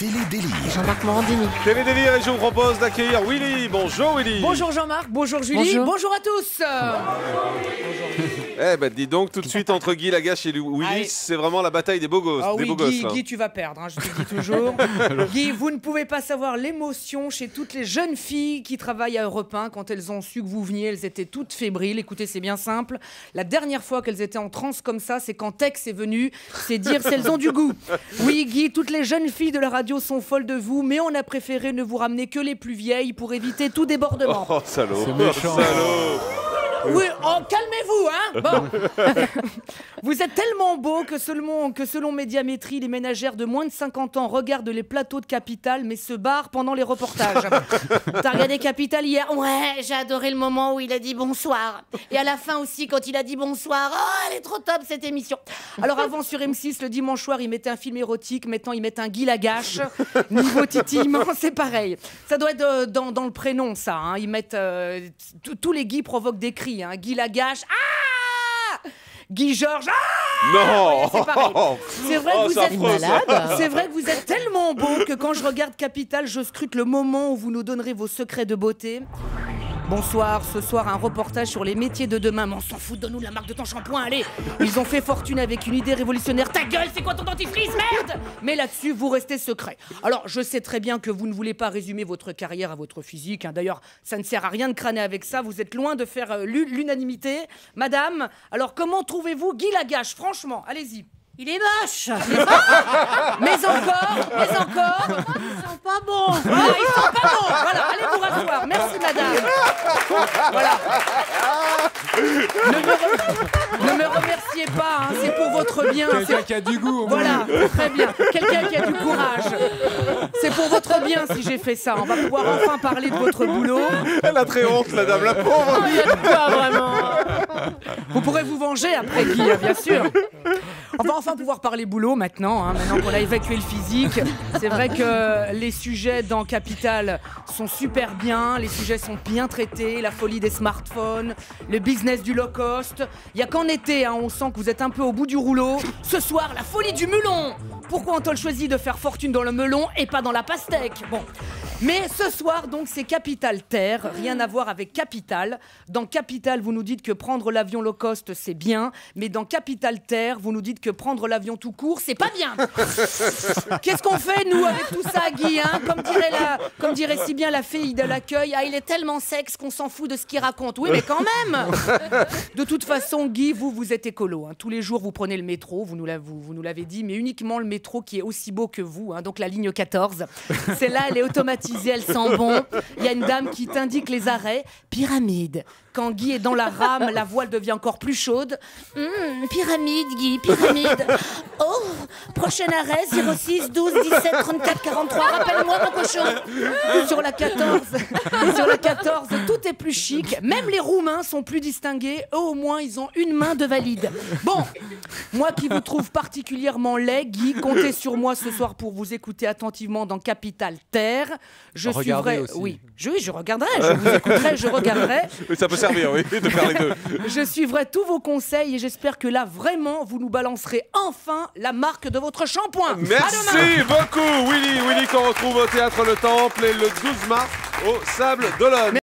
Télé-Délire. Jean-Marc Morandini. Télé-Délire, et je vous propose d'accueillir Willy. Bonjour Willy. Bonjour Jean-Marc, bonjour Julie, bonjour à tous. Eh ben dis donc, tout de suite entre Guy Lagache et Willy, Allez. c'est vraiment la bataille des beaux gosses. Ah oui, gosses, Guy, tu vas perdre, hein, je te le dis toujours. Guy, vous ne pouvez pas savoir l'émotion chez toutes les jeunes filles qui travaillent à Europe 1 quand elles ont su que vous veniez, elles étaient toutes fébriles. Écoutez, c'est bien simple. La dernière fois qu'elles étaient en transe comme ça, c'est quand Tex est venu. C'est dire si elles ont du goût. Oui, Guy, toutes les jeunes filles de la radio sont folles de vous, mais on a préféré ne vous ramener que les plus vieilles pour éviter tout débordement. Oh, salaud. C'est méchant. Salaud. Oui, oh, calmez-vous, hein. Bon. Vous êtes tellement beau que selon Médiamétrie, les ménagères de moins de 50 ans regardent les plateaux de Capital, mais se barrent pendant les reportages. T'as regardé Capital hier? Ouais, j'ai adoré le moment où il a dit bonsoir. Et à la fin aussi, quand il a dit bonsoir. Oh, elle est trop top cette émission. Alors avant sur M6, le dimanche soir, ils mettaient un film érotique, maintenant ils mettent un Guy Lagache. Niveau titillement, c'est pareil. Ça doit être dans le prénom, ça. Hein. Ils mettent... tous les Guy provoquent des cris. Hein. Guy Lagache, ah! Guy Georges, ah! Non. Ouais, c'est pareil. C'est vrai que vous c'est êtes affreux, ça. malade. C'est vrai que vous êtes tellement beau que quand je regarde Capital, je scrute le moment où vous nous donnerez vos secrets de beauté. Bonsoir, ce soir un reportage sur les métiers de demain. Mais on s'en fout, donne-nous la marque de ton shampoing, allez. Ils ont fait fortune avec une idée révolutionnaire. Ta gueule, c'est quoi ton dentifrice, merde? Mais là-dessus, vous restez secret. Alors, je sais très bien que vous ne voulez pas résumer votre carrière à votre physique. Hein. D'ailleurs, ça ne sert à rien de crâner avec ça. Vous êtes loin de faire l'unanimité. Madame, alors comment trouvez-vous Guy Lagache? Franchement, allez-y. Il est moche. Mais encore. Ils sont pas bons. Ah, ils sont pas bons. Voilà, allez vous rasseoir. Merci, madame. Voilà. Ne me remerciez pas, hein, c'est pour votre bien. Quelqu'un qui a du goût. au moins. Voilà, très bien. Quelqu'un qui a du courage. C'est pour votre bien si j'ai fait ça. On va pouvoir enfin parler de votre boulot. Elle a très honte, la dame, la pauvre. Il y a de quoi, vraiment. Vous pourrez vous venger après, Guy, hein, bien sûr. On va enfin pouvoir parler boulot maintenant, hein, maintenant qu'on a évacué le physique. C'est vrai que les sujets dans Capital sont super bien, les sujets sont bien traités, la folie des smartphones, le business du low cost. Il n'y a qu'en été, hein, on sent que vous êtes un peu au bout du rouleau. Ce soir, la folie du melon. Pourquoi ont-ils choisi de faire fortune dans le melon et pas dans la pastèque? Bon. Mais ce soir, donc, c'est Capital Terre, rien à voir avec Capital. Dans Capital, vous nous dites que prendre l'avion low cost, c'est bien, mais dans Capital Terre, vous nous dites que prendre l'avion tout court, c'est pas bien. Qu'est-ce qu'on fait, nous, avec tout ça, Guy, hein? Comme dirait si bien la fille de l'accueil, ah, il est tellement sexe qu'on s'en fout de ce qu'il raconte. Oui, mais quand même. De toute façon, Guy, vous êtes écolo. Hein. Tous les jours, vous prenez le métro, vous nous l'avez dit, mais uniquement le métro qui est aussi beau que vous, hein, donc la ligne 14. Celle-là, elle est automatisée, elle sent bon. Il y a une dame qui t'indique les arrêts. Pyramide. Quand Guy est dans la rame, la voile devient encore plus chaude. Pyramide, Guy, pyramide. Oh, prochain arrêt, 06 12 17 34 43. Rappelle-moi, mon cochon. Sur la 14, tout est plus chic. Même les Roumains sont plus distingués. Eux, au moins, ils ont une main de valide. Bon, moi qui vous trouve particulièrement laid, Guy, comptez sur moi ce soir pour vous écouter attentivement dans Capital Terre. Je Regardez suivrai. aussi. Oui, je regarderai. Je vous écouterai, je regarderai. Ça peut servir, oui, de faire les deux. Je suivrai tous vos conseils et j'espère que là, vraiment, vous nous balancerez enfin la marque de votre shampoing. À demain. Merci beaucoup, Willy. Willy qu'on retrouve au Théâtre Le Temple et le 12 mars au Sable d'Olonne.